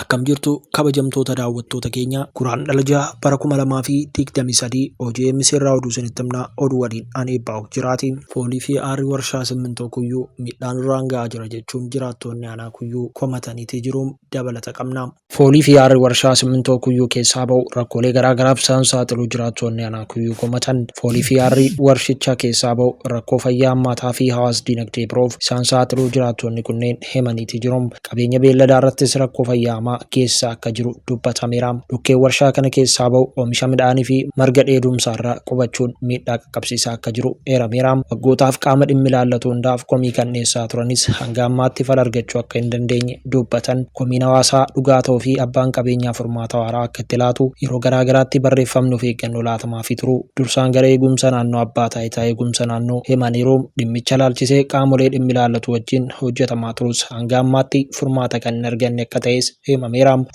Akkam jirtu kabajamtoota daawwattoota keenya guraandhala 6 bara 2023 OGMC irraa oduu isinitti himna. Oduu waliin ani eebbaa'u jiraati. Foolii fi aarri warshaa simmintoo kuyyuu midhaan irraan ga'aa jira jechuun jiraattonni aanaa kuyyuu komataniitii jiruun dabalata qabna. Foolii fi aarri warshaa simmintoo kuyyuu keessaa ba'u rakkoolee garaagaraaf isaan saaxiluu jiraattonni aanaa kuyyuu komatan. Foolii fi aarri warshicha keessaa ba'u rakkoo fayyaa hammaataa fi hawaas dinagdee biroof isaan saaxiluu jiraattonni kunneen himaniitii jiru. Qabeenya beelladaa irrattis rakkoo fayyaa keessa akka jiru dubbatameera. Dhukkeen warshaa kana keessaa ba'u oomisha midhaanii fi marga dheedumsaa irra qubachuun miidhaa qaqqabsiisaa akka jiru eerameera. Waggootaaf qaama dhimmi ilaallatu hundaaf komii kan dhiyeessaa turanis hanga ammaatti fala argachuu akka hin dandeenye dubbatan. Komiin hawaasaa dhugaa ta'uu fi abbaan qabeenyaa furmaata waaraa akka itti laatu yeroo garaagaraatti barreeffamni of eeggannoo laatamaafii turu. Dursaan gara eegumsa naannoo abbaa taayitaa eegumsa naannoo himaniiru. Dhimmicha laalchisee qaamolee dhimmi ilaallatu wajjin hojjetamaa turus hanga ammaatti furmaata kan hin arganne akka ta'es himameera.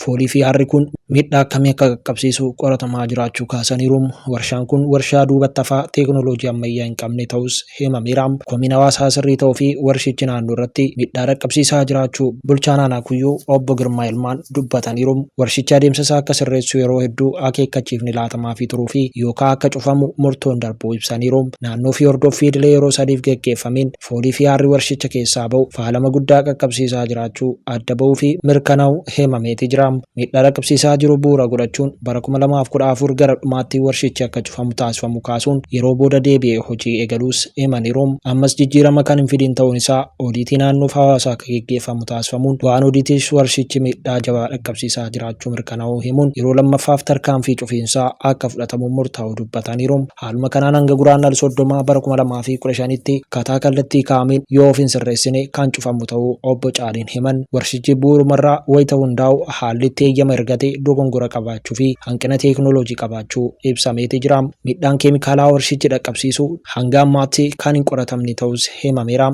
Foolii fi aarri kun miidhaa akkamii akka qaqqabsiisu qoratamaa jiraachuu kaasaniiru. Warshaan kun warshaa duubatti hafaa teekinooloojii ammayyaa hin qabne ta'us himameera. Komiin hawaasaa sirrii ta'uu fi warshichi naannoo irratti miidhaa qaqqabsiisaa jiraachuu bulchaan aanaa kuyyuu obbo Girmaa Ilmaan dubbataniiru. Warshichi adeemsa isaa akka sirreessu yeroo hedduu akeekkachiifni laatamaafii turuu fi yookaan akka cufamu murtoon darbuu ibsaniiru. Naannoo fi hordoffii idilee yeroo sadiif geggeeffameen foolii fi aarri warshicha keessaa ba'u faalama guddaa qaqqabsiisaa jiraachuu adda ba'uu fi mirkanaa'u himameeti jira. Miidhaa qaqqabsiisaa jiru bu'uura godhachuun bara 2014 gara dhumaatti warshichi akka cufamu taasifamu kaasuun yeroo booda deebi'ee hojii eegaluus himaniiru. Ammas jijjiirama kan hin fidin ta'uun isaa oodiitii naannoof hawaasaa akka geggeeffamu taasifamuun bu'aan oodiitiis warshichi miidhaa jabaa qaqqabsiisaa jiraachuu mirkanaa'uu himuun yeroo lammaffaaf tarkaanfii cufiinsaa akka fudhatamu murtaa'uu dubbataniiru. Haaluma kanaan hanga guraandhala 30 bara 2015tti kataa kallattii kaa'ameen yoo of hin sirreessine kan cufamu ta'uu obbo Caaliin himan. Warshichi bu'uurumarraa wayita hundaa'u haalli itti eeyyama ergate dogongora qabaachuu fi hanqina teekinooloojii qabaachuu ibsameeti jira. Miidhaan keemikaalaa warshichi dhaqqabsiisu hanga ammaatti kan hin qoratamne ta'us himameera.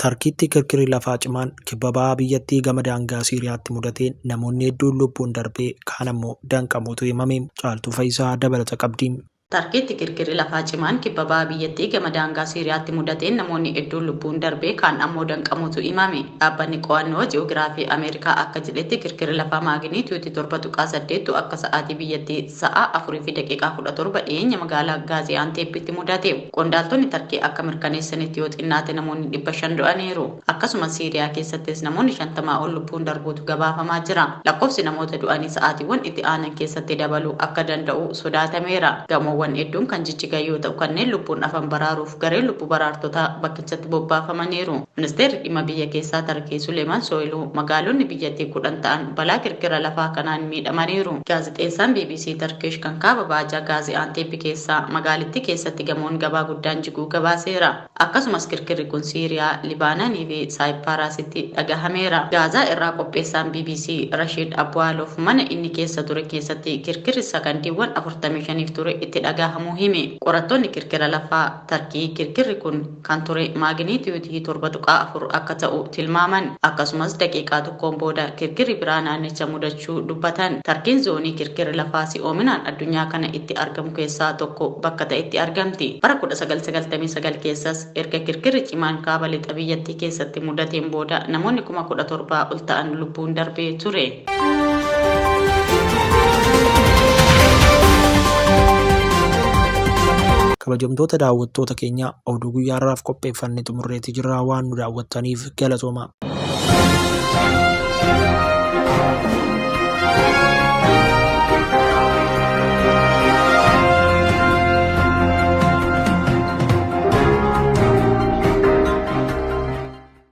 Tarkiitti kirkirri lafaa cimaan kibba bahaa biyyattii gama daangaa Siiriyaatti mudateen namoonni hedduun lubbuun darbee kaan ammoo danqamuutu himame. Caaltuu Faayisaa dabalata qabdi. Tarkiitti kirkirri lafaa cimaan kibba bahaa biyyattii gama daangaa Siiriyaatti mudateen namoonni hedduun lubbuun darbee kaan ammoo danqamuutu himame. Dhaabbanni qo'annoo ji'oogiraafii Ameerikaa akka jedhetti kirkirri lafaa maaginiitiyuutii 7.8 akka sa'aatii biyyattii sa'a 4:17 dhiyeenya magaalaa Gaaziyaanteeppitti mudate. Qondaaltonni Tarkii akka mirkaneessanitti yoo xinnaate namoonni 500 du'aniiru. Akkasumas Siiriyaa keessattis namoonni 50 ol lubbuun darbuutu gabaafamaa jira. Lakkoofsi namoota du'anii sa'aatiiwwan itti aanan keessatti dabaluu akka danda'u sodaatameera. Gamoowwan hedduun kan jijjigan yoo ta'u kanneen lubbuun hafan baraaruuf gareen lubbuu baraartotaa bakkichatti bobbaafamaniiru. Ministeerri dhimma biyya keessaa Tarkii Suleeman Sooyiluu magaalonni biyyattii 10 ta'an balaa kirkira lafaa kanaan miidhamaniiru. Gaazexeessaan BBC Turkish kan kaaba baajaa Gaaziyaanteeppi keessaa magaalittii keessatti gamoon gabaa guddaan jiguu gabaaseera. Akkasumas kirkirri kun Siiriyaa, Libaanaanii fi Saayippaaraasitti dhagahameera. Gaazaa irraa qopheessaan BBC Rashid Abwaaloof mana inni keessa ture keessatti kirkirri sakandiiwwan 45 ture itti dhagahamuu hime. Qorattoonni kirkira lafaa Tarkii kirkirri kun kan ture maaginiitiyuutii 7.4 akka ta'u tilmaaman. Akkasumas daqiiqaa tokkoon booda kirkirri biraa naannicha mudachuu dubbatan. Tarkiin zoonii kirkirri lafaa si'oominaan addunyaa kana itti argamu keessaa tokko bakka ta'etti argamti. Bara 1999 keessas erga kirkirri cimaan kaaba lixa biyyattii keessatti mudateen booda namoonni 17,000 ol ta'an lubbuun darbee ture. Kabajamtoota daawwattoota keenya oduu guyyaa irraaf qopheeffanne xumurreetii jirra. Waan nu daawwattaniif galatooma.